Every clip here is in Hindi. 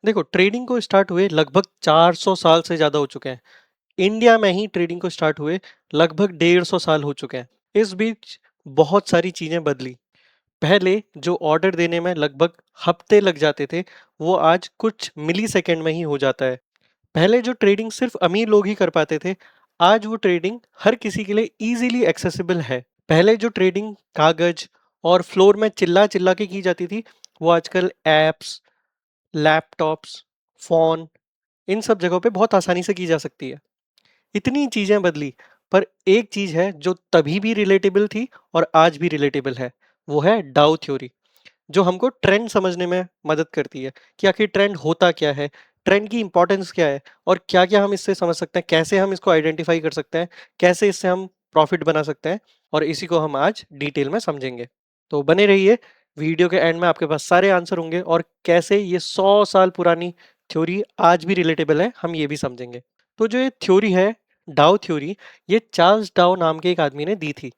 देखो, ट्रेडिंग को स्टार्ट हुए लगभग 400 साल से ज़्यादा हो चुके हैं। इंडिया में ही ट्रेडिंग को स्टार्ट हुए लगभग 150 साल हो चुके हैं। इस बीच बहुत सारी चीज़ें बदली। पहले जो ऑर्डर देने में लगभग हफ्ते लग जाते थे, वो आज कुछ मिलीसेकंड में ही हो जाता है। पहले जो ट्रेडिंग सिर्फ अमीर लोग ही कर पाते थे, आज वो ट्रेडिंग हर किसी के लिए इजीली एक्सेसिबल है। पहले जो ट्रेडिंग कागज और फ्लोर में चिल्ला चिल्ला के की जाती थी, वो आजकल एप्स, लैपटॉप्स, फ़ोन, इन सब जगहों पे बहुत आसानी से की जा सकती है। इतनी चीज़ें बदली, पर एक चीज़ है जो तभी भी रिलेटेबल थी और आज भी रिलेटेबल है, वो है डाउ थ्योरी, जो हमको ट्रेंड समझने में मदद करती है कि आखिर ट्रेंड होता क्या है, ट्रेंड की इंपॉर्टेंस क्या है और क्या-क्या हम इससे समझ सकते हैं, कैसे हम इसको आइडेंटिफाई कर सकते हैं, कैसे इससे हम प्रॉफिट बना सकते हैं और इसी को हम आज डिटेल में समझेंगे। तो बने रहिए, वीडियो के एंड में आपके पास सारे आंसर होंगे और कैसे ये 100 साल पुरानी थ्योरी आज भी रिलेटेबल है, हम ये भी समझेंगे। तो जो ये थ्योरी है, डाउ थ्योरी, ये चार्ल्स डाउ नाम के एक आदमी ने दी थी,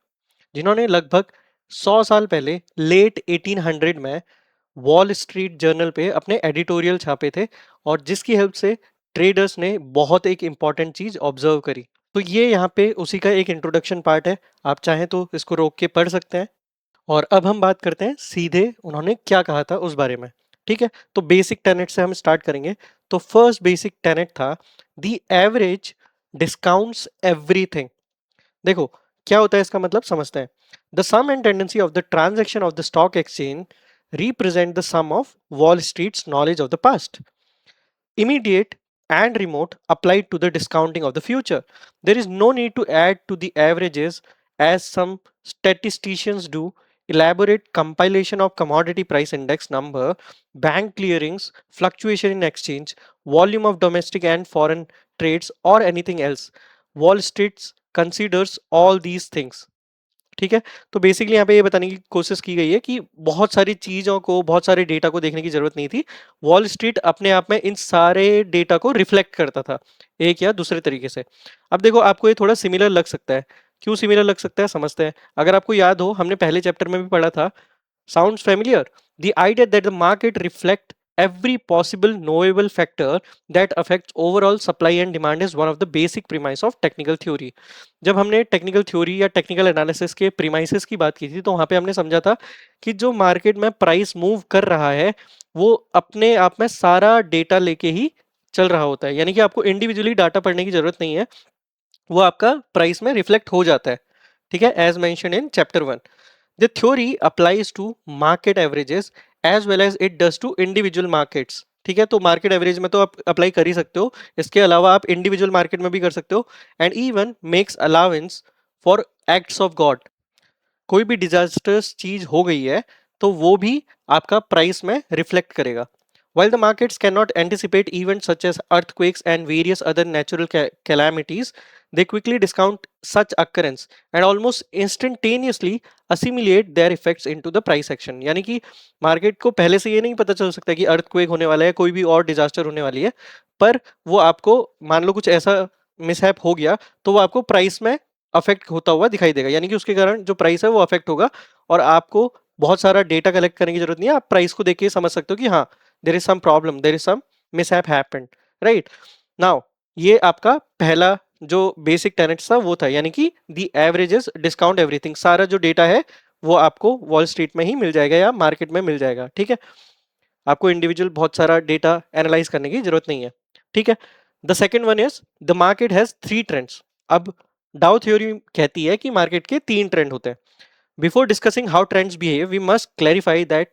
जिन्होंने लगभग 100 साल पहले लेट 1800 में वॉल स्ट्रीट जर्नल पे अपने एडिटोरियल छापे थे और जिसकी हेल्प से ट्रेडर्स ने बहुत एक इंपॉर्टेंट चीज ऑब्जर्व करी। तो ये यहाँ पे उसी का एक इंट्रोडक्शन पार्ट है, आप चाहें तो इसको रोक के पढ़ सकते हैं। और अब हम बात करते हैं सीधे उन्होंने क्या कहा था उस बारे में। ठीक है, तो बेसिक टेनेट से हम स्टार्ट करेंगे। तो फर्स्ट बेसिक टेनेट था, द एवरेज डिस्काउंट्स एवरीथिंग। देखो, क्या होता है इसका मतलब समझते हैं। The sum and tendency of the transaction of the stock exchange represent the sum of Wall Street's knowledge of the past, immediate and remote, applied to the discounting of the future. There is no need to add to the averages as some statisticians do. Elaborate compilation of commodity price index number, bank clearings, fluctuation in exchange, volume of domestic and foreign trades, or anything else. Wall Street considers all these things. ठीक है, तो बेसिकली यहाँ पे ये बताने की कोशिश की गई है कि बहुत सारी चीजों को, बहुत सारे डेटा को देखने की जरूरत नहीं थी। वॉल स्ट्रीट अपने आप में इन सारे डेटा को रिफ्लेक्ट करता था एक या दूसरे तरीके से। अब देखो, आपको ये थोड़ा सिमिलर लग सकता है। क्यों सिमिलर लग सकता है, समझते हैं। अगर आपको याद हो, हमने पहले चैप्टर में भी पढ़ा था, sounds familiar, the idea that the market reflect every possible knowable factor that affects overall supply and demand is one of the basic premise of technical theory. जब हमने टेक्निकल थ्योरी या टेक्निकल एनालिसिस के प्रीमाइसेस की बात की थी, तो वहां पे हमने समझा था कि जो मार्केट में प्राइस मूव कर रहा है, वो अपने आप में सारा डेटा लेके ही चल रहा होता है, यानी कि आपको इंडिविजुअली डाटा पढ़ने की जरूरत नहीं है, वो आपका प्राइस में रिफ्लेक्ट हो जाता है। ठीक है, as mention in chapter 1। The theory applies to market averages as well as it does to individual markets. ठीक है, तो मार्केट एवरेज में तो आप अप्लाई कर ही सकते हो, इसके अलावा आप इंडिविजुअल मार्केट में भी कर सकते हो। And even makes allowance for acts of God. कोई भी डिजास्टर्स चीज हो गई है, तो वो भी आपका प्राइस में रिफ्लेक्ट करेगा। While the markets cannot anticipate events such as earthquakes and various other natural calamities, they quickly discount such occurrence and almost instantaneously assimilate their effects into the price action. यानी कि मार्केट को पहले से ये नहीं पता चल सकता कि अर्थक्वेक होने वाला है, कोई भी और डिजास्टर होने वाली है, पर वो आपको, मान लो कुछ ऐसा मिसहैप हो गया, तो वो आपको प्राइस में अफेक्ट होता हुआ दिखाई देगा, यानी कि उसके कारण जो प्राइस है वो अफेक्ट होगा। और आपको बहुत सारा डेटा कलेक्ट करने की जरूरत नहीं है, आप प्राइस को देख के समझ सकते हो कि हाँ, there is some problem, there is some mishap happened, right now। ये आपका पहला जो बेसिक टेनेट था वो था, यानी कि दी एवरेजेस डिस्काउंट एवरीथिंग। सारा जो डेटा है वो आपको वॉल स्ट्रीट में ही मिल जाएगा या मार्केट में मिल जाएगा। ठीक है, आपको इंडिविजुअल बहुत सारा डेटा एनालाइज करने की जरूरत नहीं है। ठीक है, the second one is the market has three trends. अब डाउ थ्योरी कहती है कि मार्केट के तीन ट्रेंड होते हैं। Before discussing how trends behave, we must clarify that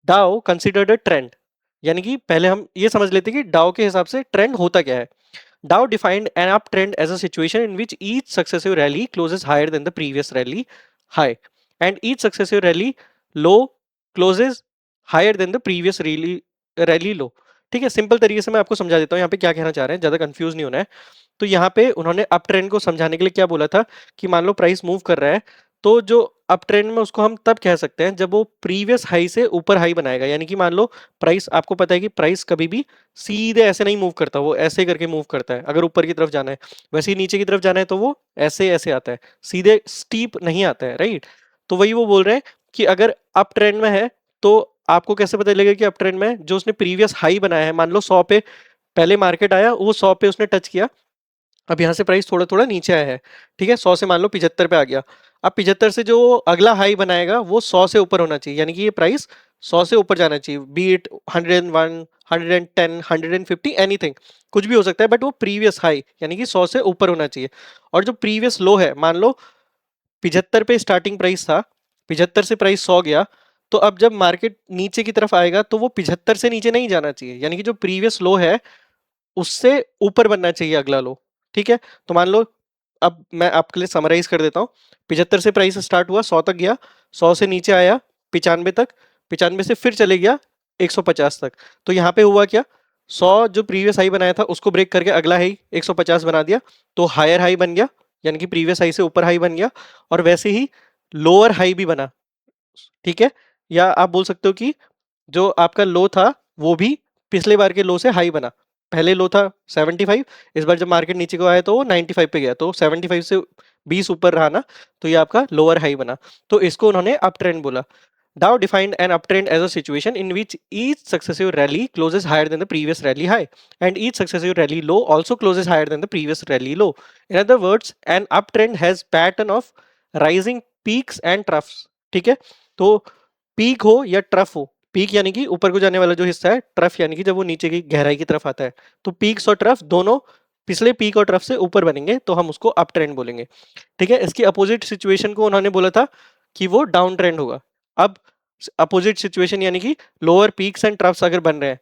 Dow considered a trend. यानी कि पहले हम ये समझ लेते हैं कि डाउ के हिसाब से ट्रेंड होता क्या है। Dow defined an up trend as a situation in which each successive rally closes higher than the previous rally high and each successive rally low closes higher than the previous rally rally low. ठीक है, सिंपल तरीके से मैं आपको समझा देता हूँ यहाँ पे क्या कहना चाह रहे हैं, ज्यादा कंफ्यूज नहीं होना है। तो यहाँ पे उन्होंने अप ट्रेंड को समझाने के लिए क्या बोला था कि मान लो प्राइस मूव कर रहा है, तो जो अप ट्रेंड में उसको हम तब कह सकते हैं जब वो प्रीवियस हाई से ऊपर हाई बनाएगा। यानी कि मान लो प्राइस, आपको पता है कि प्राइस कभी भी सीधे ऐसे नहीं मूव करता, वो ऐसे करके मूव करता है। अगर ऊपर की तरफ जाना है, वैसे ही नीचे की तरफ जाना है तो वो ऐसे ऐसे आता है, सीधे स्टीप नहीं आता है, राइट। तो वही वो बोल रहे हैं कि अगर अप ट्रेंड में है, तो आपको कैसे पता चलेगा कि अप ट्रेंड में? जो उसने प्रीवियस हाई बनाया है, मान लो 100 पे पहले मार्केट आया, वो 100 पे उसने टच किया, अब यहाँ से प्राइस थोड़ा थोड़ा नीचे आया है, ठीक है, 100 से मान लो 75 पे आ गया। अब 75 से जो अगला हाई बनाएगा वो 100 से ऊपर होना चाहिए, यानी कि ये प्राइस 100 से ऊपर जाना चाहिए, बी इट 101, 110, 150, एनीथिंग, कुछ भी हो सकता है, बट वो प्रीवियस हाई यानी कि 100 से ऊपर होना चाहिए। और जो प्रीवियस लो है, मान लो 75 पे स्टार्टिंग प्राइस था, 75 से प्राइस 100 गया, तो अब जब मार्केट नीचे की तरफ आएगा तो वो 75 से नीचे नहीं जाना चाहिए, यानी कि जो प्रीवियस लो है उससे ऊपर बनना चाहिए अगला लो, ठीक है। तो मान लो, अब मैं आपके लिए समराइज कर देता हूँ, 75 से प्राइस स्टार्ट हुआ, 100 तक गया, 100 से नीचे आया 95 तक, 95 से फिर चले गया 150 तक। तो यहाँ पे हुआ क्या, 100 जो प्रीवियस हाई बनाया था उसको ब्रेक करके अगला हाई 150 बना दिया, तो हायर हाई बन गया, यानी कि प्रीवियस हाई से ऊपर हाई बन गया, और वैसे ही लोअर हाई भी बना, ठीक है। या आप बोल सकते हो कि जो आपका लो था वो भी पिछले बार के लो से हाई बना, पहले लो था 75, इस बार जब मार्केट नीचे को आया तो वो 95 पे गया, तो 75 से 20 ऊपर रहा ना, तो ये आपका लोअर हाई बना, तो इसको उन्होंने अप ट्रेंड बोला। Dow defined an uptrend as a situation in which each successive rally closes higher than the previous rally high, and each successive rally low also closes higher than the previous rally low. In other words, an uptrend has pattern of rising peaks and troughs. ठीक है, तो पीक हो या ट्रफ हो, पीक यानी कि ऊपर को जाने वाला जो हिस्सा है, ट्रफ यानी कि जब वो नीचे की गहराई की तरफ आता है, तो पीक्स और ट्रफ दोनों पिछले पीक और ट्रफ से ऊपर बनेंगे, तो हम उसको अप ट्रेंड बोलेंगे, ठीक है। इसकी अपोजिट सिचुएशन को उन्होंने बोला था कि वो डाउन ट्रेंड होगा। अब अपोजिट सिचुएशन यानी कि लोअर पीक्स एंड ट्रफ्स अगर बन रहे हैं,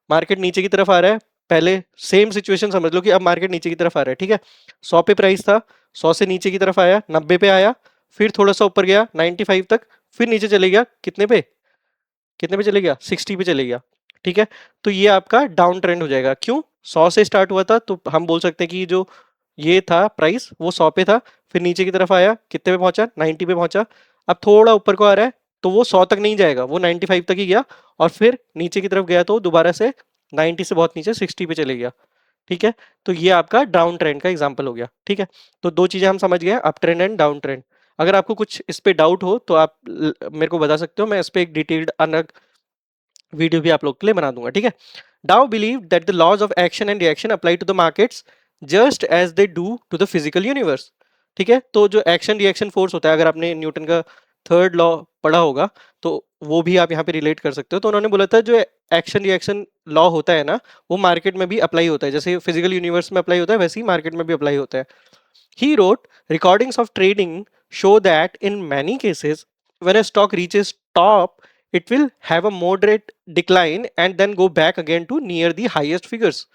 मार्केट नीचे की तरफ आ रहा है, पहले सेम सिचुएशन समझ लो कि अब मार्केट नीचे की तरफ आ रहा है, ठीक है, 100 पे प्राइस था, 100 से नीचे की तरफ आया, 90 पे आया, फिर थोड़ा सा ऊपर गया 95 तक, फिर नीचे चले गया कितने पे, कितने पे चले गया, 60 पे चले गया, ठीक है। तो ये आपका डाउन ट्रेंड हो जाएगा, क्यों, 100 से स्टार्ट हुआ था, तो हम बोल सकते हैं कि जो ये था प्राइस वो 100 पे था, फिर नीचे की तरफ आया, कितने पे पहुंचा, 90 पे पहुंचा, अब थोड़ा ऊपर को आ रहा है, तो वो 100 तक नहीं जाएगा, वो 95 तक ही गया, और फिर नीचे की तरफ गया तो दोबारा से 90 से बहुत नीचे 60 पे चले गया, ठीक है। तो ये आपका डाउन ट्रेंड का एग्जाम्पल हो गया, ठीक है। तो दो चीजें हम समझ गए, up trend and down trend. अगर आपको कुछ इस पे डाउट हो तो आप मेरे को बता सकते हो, मैं इस पे एक डिटेल्ड अलग वीडियो भी आप लोग के लिए बना दूंगा, ठीक है। Dow believe that the laws of action and reaction apply to the markets just as they do to the physical universe, ठीक है। तो जो एक्शन रिएक्शन फोर्स होता है, अगर आपने न्यूटन का थर्ड लॉ पढ़ा होगा तो वो भी आप यहाँ पे रिलेट कर सकते हो। तो उन्होंने बोला था जो एक्शन रिएक्शन लॉ होता है ना, वो मार्केट में भी अप्लाई होता है, जैसे फिजिकल यूनिवर्स में अप्लाई होता है वैसे ही मार्केट में भी अप्लाई होता है। He wrote, recordings of trading show that in many cases, when a stock reaches top, it will have a moderate decline and then go back again to near the highest figures.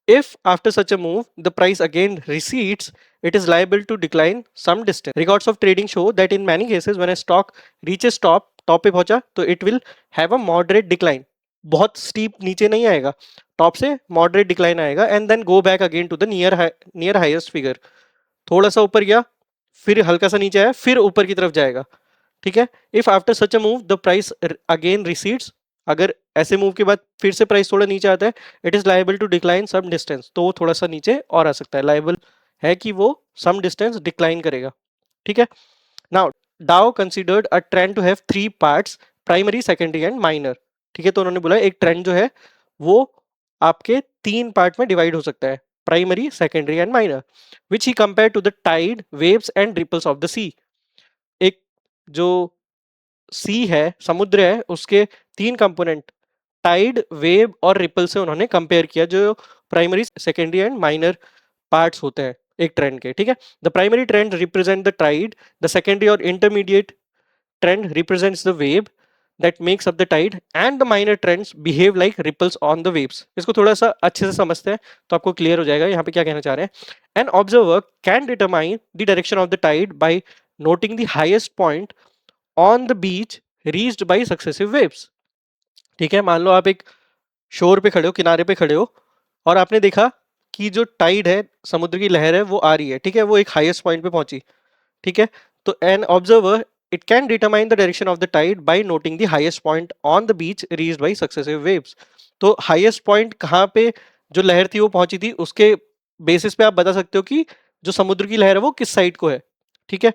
If after such a move, the price again recedes, it is liable to decline some distance. Records of trading show that in many cases, when a stock reaches top पे पहुंचा, तो it will have a moderate decline. बहुत steep नीचे नहीं आएगा, टॉप से moderate decline आएगा and then go back again to the near highest figure. थोड़ा सा ऊपर गया, फिर हल्का सा नीचे आया, फिर ऊपर की तरफ जाएगा, ठीक है। If after such a move the price again recedes, अगर ऐसे मूव के बाद फिर से प्राइस थोड़ा नीचे आता है, it is liable to decline some distance, तो वो थोड़ा सा नीचे और आ सकता है, लायबल है कि वो सम डिस्टेंस डिक्लाइन करेगा, ठीक है। Now Dow considered a trend to have three parts, primary secondary and minor, ठीक है। तो उन्होंने बोला एक ट्रेंड जो है वो आपके तीन पार्ट में डिवाइड हो सकता है, primary secondary and minor, which he compare to the tide waves and ripples of the sea. एक जो सी है, समुद्र है, उसके तीन कंपोनेंट टाइड, वेव और रिपल से उन्होंने कंपेयर किया, जो primary secondary and minor parts होते हैं एक ट्रेंड के, ठीक है। The primary trend represent the tide, the secondary और intermediate trend represents the wave that makes up the tide and the minor trends behave like ripples on the waves। इसको थोड़ा सा अच्छे से समझते हैं तो आपको क्लियर हो जाएगा यहाँ पे क्या कहना चाह रहे हैं। An observer can determine the direction of the tide by noting the highest point on the beach reached by successive waves। ठीक है, मान लो आप एक शोर पे खड़े हो, किनारे पे खड़े हो, और आपने देखा कि जो टाइड है, समुद्र की लहर है, वो आ रही है, ठीक है, वो एक हाईएस्ट पॉइंट पे पहुंची, ठीक है। तो an observer it can determine the direction of the tide by noting the highest point on the beach reached by successive waves। तो highest point कहाँ पे जो लहर थी वो पहुंची थी, उसके बेसिस पे आप बता सकते हो कि जो समुद्र की लहर है वो किस साइड को है, ठीक है।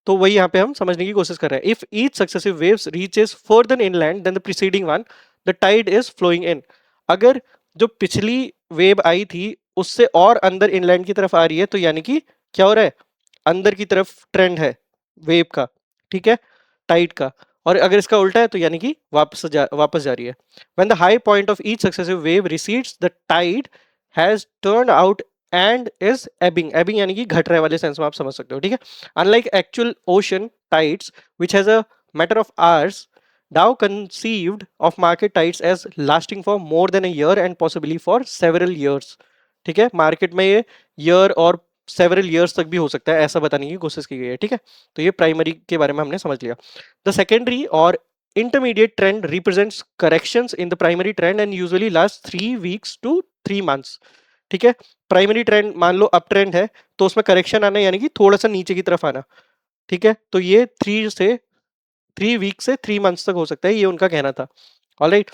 तो वही यहाँ पे हम समझने की कोशिश कर रहे हैं। If each successive waves reaches further inland than the preceding one, the tide is flowing in. अगर जो पिछली वेव आई थी उससे और अंदर इनलैंड की तरफ आ रही है, तो यानी कि क्या हो रहा है, अंदर की तरफ ट्रेंड है वेव का, ठीक है, टाइड का। और अगर इसका उल्टा है तो यानी कि वापस जा रही है। When the high point of each successive wave recedes, the tide has turn out and is ebbing. Ebbing यानी कि घट रहे वाले सेंस में आप समझ सकते हो, ठीक है। Unlike actual ocean tides which has a matter of hours, Dow conceived of market tides as lasting for more than a year and possibly for several years। ठीक है, मार्केट में ये ईयर और सेवरल ईयर्स तक भी हो सकता है, ऐसा बताने की कोशिश की गई है, ठीक है। तो ये प्राइमरी के बारे में हमने समझ लिया। द सेकेंडरी और intermediate trend represents corrections in the primary trend and usually last 3 weeks to 3 months. ठीक है, प्राइमरी ट्रेंड मान लो अप ट्रेंड है तो उसमें करेक्शन आना यानी कि थोड़ा सा नीचे की तरफ आना, ठीक है। तो ये 3 वीक से 3 मंथ्स तक हो सकता है, ये उनका कहना था। Alright,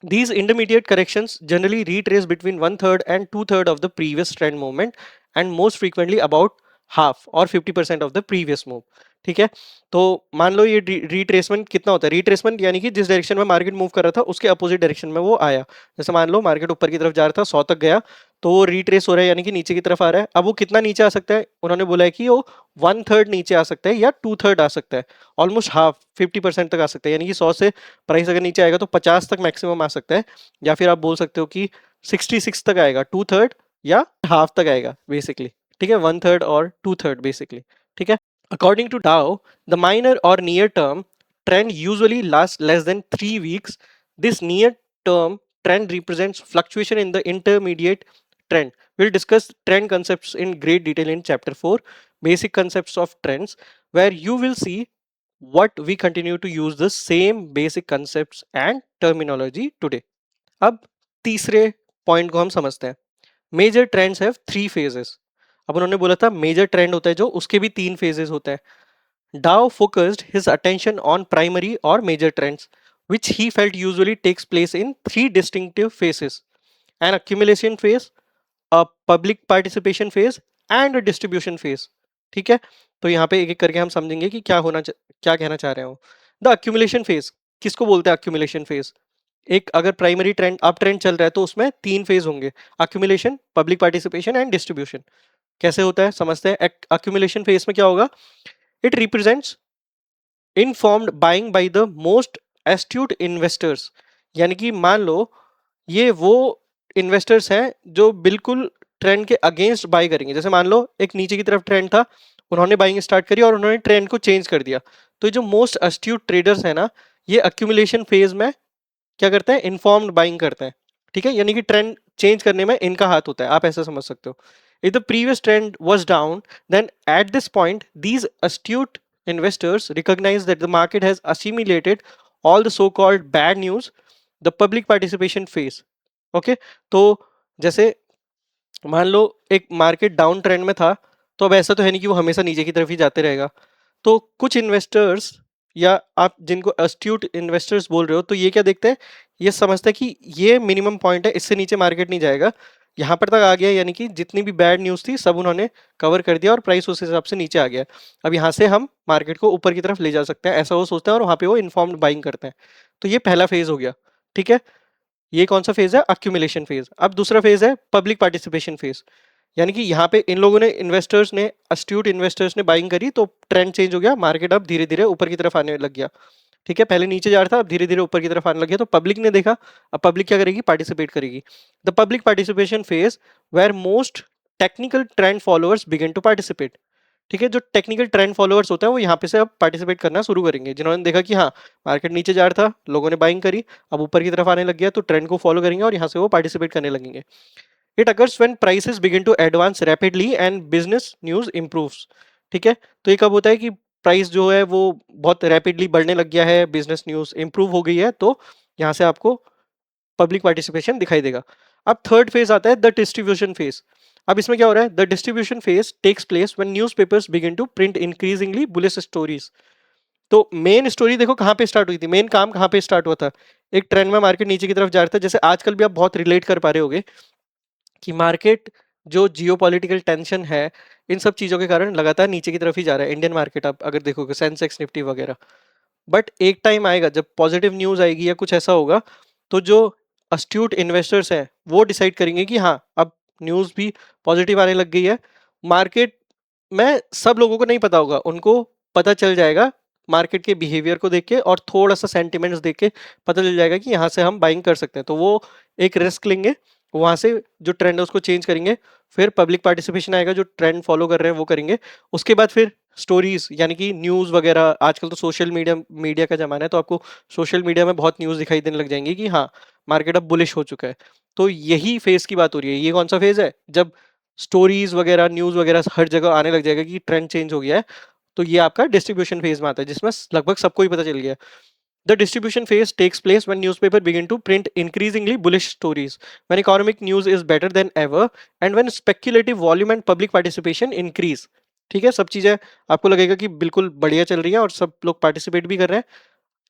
these intermediate corrections generally retrace between 1/3 and 2/3 of the previous trend movement and most frequently about half or 50% of the previous move। ठीक है, तो मान लो ये रिट्रेसमेंट कितना होता है, रिट्रेसमेंट यानी कि जिस डायरेक्शन में मार्केट मूव कर रहा था उसके अपोजिट डायरेक्शन में वो आया। जैसे मान लो मार्केट ऊपर की तरफ जा रहा था, 100 तक गया, तो वो रिट्रेस हो रहा है यानी कि नीचे की तरफ आ रहा है। अब वो कितना नीचे आ सकता है, उन्होंने बोला है कि वो 1/3 नीचे आ सकता है या 2/3 आ सकता है, ऑलमोस्ट हाफ 50% तक आ सकता है। यानी कि 100 से प्राइस अगर नीचे आएगा तो 50 तक मैक्सिमम आ सकता है, या फिर आप बोल सकते हो कि 66 तक आएगा, 2/3 या हाफ तक आएगा बेसिकली। ठीक है, 1/3 और 2/3 बेसिकली। ठीक है, अकॉर्डिंग टू डाउ द माइनर और near term trend usually lasts less than 3 weeks. This near term trend represents fluctuation in the intermediate trend. We'll discuss trend concepts in great detail in chapter 4, basic concepts of trends, where you will see what we continue to use the same basic concepts and terminology today. अब तीसरे पॉइंट को हम समझते हैं। Major trends have 3 phases। अब उन्होंने बोला था मेजर ट्रेंड होता है जो, उसके भी 3 phases होते हैं। Dow focused his attention on primary or major trends, which he felt usually takes place in 3 distinctive phases: an accumulation phase, a public participation phase and a distribution phase। ठीक है, तो यहाँ पे एक एक करके हम समझेंगे कि क्या कहना चाह रहे हो। द accumulation phase किसको बोलते हैं? accumulation phase, एक अगर प्राइमरी ट्रेंड अप ट्रेंड चल रहा है तो उसमें 3 फेज होंगे: accumulation, public participation and distribution। कैसे होता है समझते हैं। accumulation phase में क्या होगा? It represents informed buying by the most astute investors। यानी कि मान लो ये वो इन्वेस्टर्स हैं जो बिल्कुल ट्रेंड के अगेंस्ट बाय करेंगे। जैसे मान लो एक नीचे की तरफ ट्रेंड था, उन्होंने बाइंग स्टार्ट करी और उन्होंने ट्रेंड को चेंज कर दिया। तो ये जो मोस्ट अस्ट्यूट ट्रेडर्स है ना, ये अक्यूमुलेशन फेज में क्या करते हैं? इन्फॉर्म्ड बाइंग करते हैं। ठीक है, यानी कि ट्रेंड चेंज करने में इनका हाथ होता है, आप ऐसा समझ सकते हो। If the previous trend was down, then at this point these astute investors recognize that the market has assimilated all the so called bad news, the public participation phase। Okay, तो जैसे मान लो एक मार्केट डाउन ट्रेंड में था, तो अब ऐसा तो है नहीं कि वो हमेशा नीचे की तरफ ही जाते रहेगा। तो कुछ इन्वेस्टर्स, या आप जिनको अस्ट्यूट इन्वेस्टर्स बोल रहे हो, तो ये क्या देखते हैं? ये समझते हैं कि ये मिनिमम पॉइंट है, इससे नीचे मार्केट नहीं जाएगा, यहाँ पर तक आ गया, यानी कि जितनी भी बैड न्यूज़ थी सब उन्होंने कवर कर दिया और प्राइस उस हिसाब से नीचे आ गया। अब यहाँ से हम मार्केट को ऊपर की तरफ ले जा सकते हैं, ऐसा वो सोचते हैं और वहाँ पे वो इन्फॉर्म्ड बाइंग करते हैं। तो ये पहला फेज हो गया। ठीक है, ये कौन सा फेज है? Accumulation phase. अब दूसरा फेज है पब्लिक पार्टिसिपेशन फेज। यानी कि यहाँ पे इन लोगों ने, इन्वेस्टर्स ने, अस्ट्यूट इन्वेस्टर्स ने बाइंग करी तो ट्रेंड चेंज हो गया, मार्केट अब धीरे धीरे ऊपर की तरफ आने लग गया। ठीक है, पहले नीचे जा रहा था, अब धीरे धीरे ऊपर की तरफ आने लग गया। तो पब्लिक ने देखा, अब पब्लिक क्या करेगी? पार्टिसिपेट करेगी। The public participation phase where most technical trend followers begin to participate. ठीक है, जो टेक्निकल ट्रेंड फॉलोअर्स होते हैं वो यहाँ पे से अब पार्टिसिपेट करना शुरू करेंगे। जिन्होंने देखा कि हाँ मार्केट नीचे जा रहा था, लोगों ने बाइंग करी, अब ऊपर की तरफ आने लग गया, तो ट्रेंड को फॉलो करेंगे और यहाँ से वो पार्टिसिपेट करने लगेंगे। It occurs when prices begin to advance rapidly and business news improves. ठीक है, तो ये कब होता है कि प्राइस जो है वो बहुत रैपिडली बढ़ने लग गया है, बिजनेस न्यूज इंप्रूव हो गई है, तो यहाँ से आपको पब्लिक पार्टिसिपेशन दिखाई देगा। अब थर्ड फेज आता है द डिस्ट्रीब्यूशन फेज। अब इसमें क्या हो रहा है? The distribution phase takes place when newspapers begin to print increasingly bullish stories. तो मेन स्टोरी देखो कहाँ पे स्टार्ट हुई थी, मेन काम कहाँ पे स्टार्ट हुआ था? एक ट्रेंड में मार्केट नीचे की तरफ जा रहा था, जैसे आजकल भी आप बहुत रिलेट कर पा रहे होगे कि मार्केट जो जियोपॉलिटिकल टेंशन है, इन सब चीज़ों के कारण लगातार नीचे की तरफ ही जा रहा है इंडियन मार्केट। आप अगर देखोगे सेंसेक्स निफ्टी वगैरह, बट एक टाइम आएगा जब पॉजिटिव न्यूज़ आएगी या कुछ ऐसा होगा, तो जो अस्ट्यूट इन्वेस्टर्स हैं वो डिसाइड करेंगे कि हाँ, अब न्यूज़ भी पॉजिटिव आने लग गई है। मार्केट में सब लोगों को नहीं पता होगा, उनको पता चल जाएगा मार्केट के बिहेवियर को देख के और थोड़ा सा सेंटिमेंट्स देख के पता चल जाएगा कि यहाँ से हम बाइंग कर सकते हैं। तो वो एक रिस्क लेंगे, वहाँ से जो ट्रेंड है उसको चेंज करेंगे, फिर पब्लिक पार्टिसिपेशन आएगा, जो ट्रेंड फॉलो कर रहे हैं वो करेंगे। उसके बाद फिर स्टोरीज यानी कि न्यूज़ वगैरह, आजकल तो सोशल मीडिया मीडिया का ज़माना है, तो आपको सोशल मीडिया में बहुत न्यूज़ दिखाई देने लग जाएंगी कि हाँ, मार्केट अब बुलिश हो चुका है। तो यही फेज़ की बात हो रही है। ये कौन सा फेज़ है? जब स्टोरीज वगैरह, न्यूज़ वगैरह हर जगह आने लग जाएगा कि ट्रेंड चेंज हो गया है। तो ये आपका डिस्ट्रीब्यूशन फेज़ में आता है, जिसमें लगभग सबको ही पता चल गया है। The distribution phase takes place when newspaper begin to print increasingly bullish stories, when economic news is better than ever, and when speculative volume and public participation increase. ठीक है, सब चीजें आपको लगेगा कि बिल्कुल बढ़िया चल रही है और सब लोग पार्टिसिपेट भी कर रहे हैं।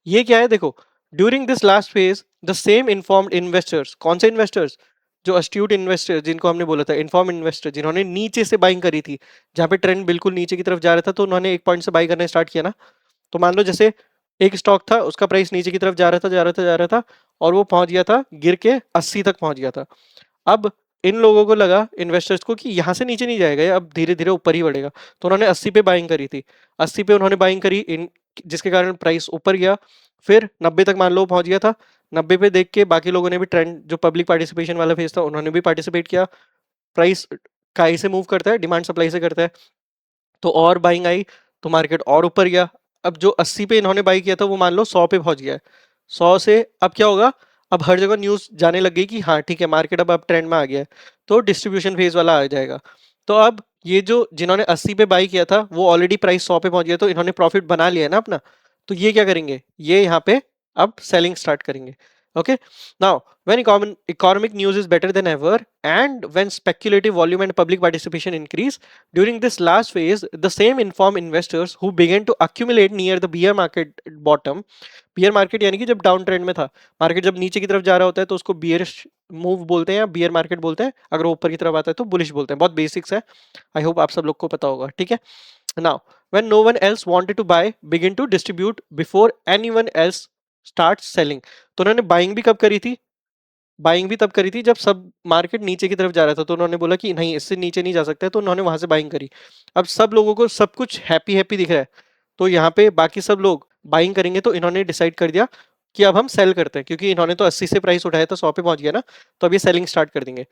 ये क्या है देखो, during this last phase the same informed investors, कौन से इन्वेस्टर्स? जो अस्ट्यूट इन्वेस्टर्स, जिनको हमने बोला था इन्फॉर्म इन्वेस्टर, जिन्होंने नीचे से बाइंग करी थी, जहां पे ट्रेंड बिल्कुल नीचे की तरफ जा रहा था, तो उन्होंने एक पॉइंट से बाई करना स्टार्ट किया ना। तो मान लो जैसे एक स्टॉक था, उसका प्राइस नीचे की तरफ जा रहा था, जा रहा था, जा रहा था, और वो पहुंच गया था, गिर के 80 तक पहुंच गया था। अब इन लोगों को लगा, इन्वेस्टर्स को, कि यहाँ से नीचे नहीं जाएगा, ये अब धीरे धीरे ऊपर ही बढ़ेगा। तो उन्होंने 80 पे बाइंग करी थी, 80 पे उन्होंने बाइंग करी, इन जिसके कारण प्राइस ऊपर गया। फिर 90 तक मान लो पहुंच गया था। 90 पे देख के बाकी लोगों ने भी, ट्रेंड जो पब्लिक पार्टिसिपेशन वाला फेज था, उन्होंने भी पार्टिसिपेट किया। प्राइस काई से मूव करता है, डिमांड सप्लाई से करता है, तो और बाइंग आई, तो मार्केट और ऊपर गया। अब जो 80 पे इन्होंने बाई किया था, वो मान लो 100 पे पहुंच गया है। 100 से अब क्या होगा? अब हर जगह न्यूज जाने लग गई कि हाँ ठीक है, मार्केट अब ट्रेंड में आ गया है, तो डिस्ट्रीब्यूशन फेज वाला आ जाएगा। तो अब ये जो जिन्होंने 80 पे बाई किया था, वो ऑलरेडी प्राइस 100 पे पहुंच गया, तो इन्होंने प्रॉफिट बना लिया है ना अपना। तो ये क्या करेंगे? ये यहाँ पे अब सेलिंग स्टार्ट करेंगे। Okay. Now, when economic news is better than ever, and when speculative volume and public participation increase, during this last phase, the same informed investors who began to accumulate near the bear market bottom, bear market यानी कि जब डाउन ट्रेंड में था, मार्केट जब नीचे की तरफ जा रहा होता है तो उसको बियरिश मूव बोलते हैं या बियर मार्केट बोलते हैं, अगर वो ऊपर की तरफ आता है तो बुलिश बोलते हैं। बहुत बेसिक्स है, आई होप आप सब लोग को पता होगा। ठीक है, now when no one else wanted to buy, begin to distribute before anyone else start selling. तो उन्होंने बाइंग भी कब करी थी? बाइंग भी तब करी थी जब सब मार्केट नीचे की तरफ जा रहा था, तो उन्होंने बोला कि नहीं, इससे नीचे नहीं जा सकता है, तो उन्होंने वहां से बाइंग करी। अब सब लोगों को सब कुछ हैप्पी हैप्पी दिख रहा है, तो यहाँ पे बाकी सब लोग बाइंग करेंगे, तो इन्होंने डिसाइड कर दिया कि अब हम सेल करते हैं, क्योंकि इन्होंने तो 80 से प्राइस उठाया था, 100 पे पहुंच गया ना, तो अब ये सेलिंग स्टार्ट कर देंगे।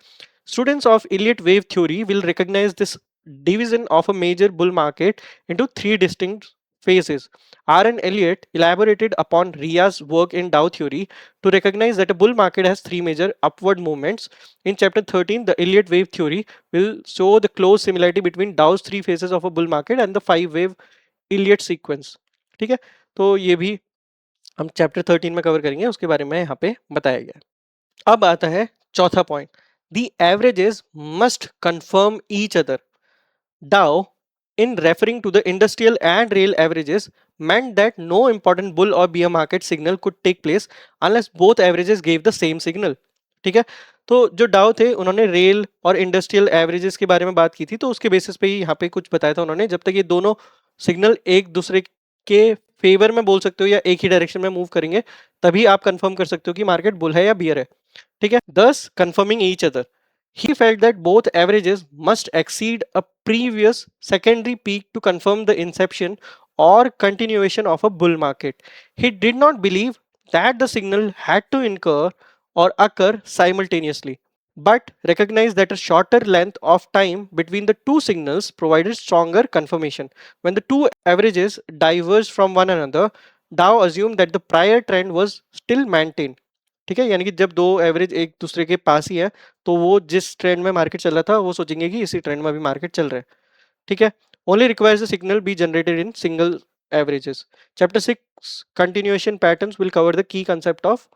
Students of Elliott wave theory will recognize this division of a major bull market into three distinct phases. R. N. Elliott elaborated upon Ria's work in Dow theory to recognize that a bull market has three major upward movements. In chapter 13, the Elliott wave theory will show the close similarity between Dow's three phases of a bull market and the five wave Elliott sequence. ठीक है, तो ये भी हम चैप्टर 13 में कवर करेंगे, उसके बारे में यहाँ पे बताया गया है। अब आता है चौथा point, the averages must confirm each other. Dow, in referring to the industrial and rail averages, meant that no important bull or bear market signal could take place unless both averages gave the same signal. ठीक है, तो जो डाउ थे, उन्होंने रेल और इंडस्ट्रियल एवरेजेस के बारे में बात की थी, तो उसके बेसिस पे ही यहाँ पे कुछ बताया था उन्होंने। जब तक ये दोनों सिग्नल एक दूसरे के फेवर में बोल सकते हो या एक ही डायरेक्शन में मूव करेंगे, तभी आप कंफर्म कर सकते हो कि मार्केट बुल है या बियर है। ठीक है, thus confirming each other. He felt that both averages must exceed a previous secondary peak to confirm the inception or continuation of a bull market. He did not believe that the signal had to incur or occur simultaneously, but recognized that a shorter length of time between the two signals provided stronger confirmation. When the two averages diverged from one another, Dow assumed that the prior trend was still maintained. ठीक है, यानी कि जब दो एवरेज एक दूसरे के पास ही है, तो वो जिस ट्रेंड में मार्केट चल रहा था, वो सोचेंगे कि इसी ट्रेंड में भी मार्केट चल रहा है। ठीक है, only requires the signal be generated in single averages. Chapter 6 continuation patterns will cover the key concept of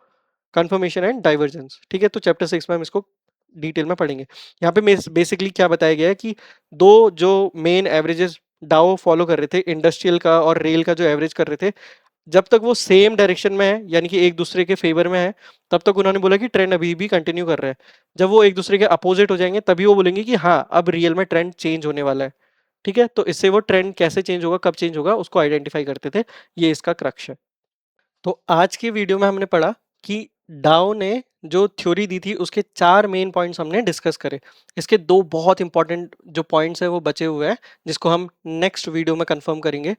confirmation and divergence. ठीक है, तो चैप्टर 6 में हम इसको डिटेल में पढ़ेंगे। यहाँ पे बेसिकली क्या बताया गया है कि दो जो मेन एवरेजेस डाउ फॉलो कर रहे थे, इंडस्ट्रियल का और रेल का जो एवरेज कर रहे थे, जब तक वो सेम डायरेक्शन में है, यानी कि एक दूसरे के फेवर में है, तब तक उन्होंने बोला कि ट्रेंड अभी भी कंटिन्यू कर रहा है। जब वो एक दूसरे के अपोजिट हो जाएंगे तभी वो बोलेंगे कि हाँ अब रियल में ट्रेंड चेंज होने वाला है। ठीक है, तो इससे वो ट्रेंड कैसे चेंज होगा, कब चेंज होगा, उसको आइडेंटिफाई करते थे। ये इसका क्रक्स है। तो आज की वीडियो में हमने पढ़ा कि डाउ ने जो थ्योरी दी थी उसके 4 मेन पॉइंट्स हमने डिस्कस करे। इसके 2 बहुत इंपॉर्टेंट जो पॉइंट्स हैं वो बचे हुए हैं, जिसको हम नेक्स्ट वीडियो में कंफर्म करेंगे।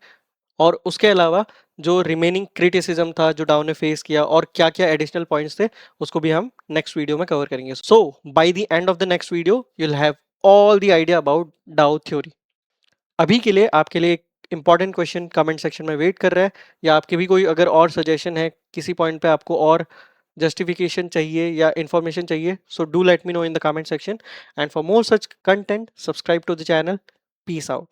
और उसके अलावा जो रिमेनिंग क्रिटिसिज्म था जो डाउ ने फेस किया और क्या क्या एडिशनल पॉइंट्स थे, उसको भी हम नेक्स्ट वीडियो में कवर करेंगे। So by the end of the next video you will have all the idea about Dow theory. अभी के लिए आपके लिए एक इंपॉर्टेंट क्वेश्चन कमेंट सेक्शन में वेट कर रहा है, या आपके भी कोई अगर और सजेशन है, किसी पॉइंट पे आपको और जस्टिफिकेशन चाहिए या इंफॉर्मेशन चाहिए, so do let me know in the comment section. And for more such content subscribe to the channel. Peace out.